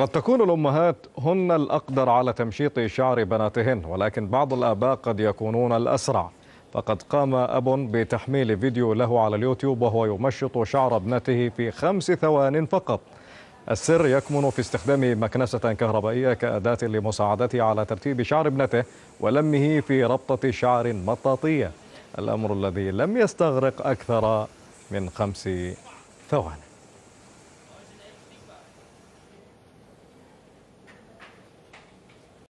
قد تكون الأمهات هن الأقدر على تمشيط شعر بناتهن، ولكن بعض الآباء قد يكونون الأسرع. فقد قام أب بتحميل فيديو له على اليوتيوب وهو يمشط شعر ابنته في 5 ثوان فقط. السر يكمن في استخدام مكنسة كهربائية كأداة لمساعدته على ترتيب شعر ابنته ولمه في ربطة شعر مطاطية، الأمر الذي لم يستغرق أكثر من 5 ثوان.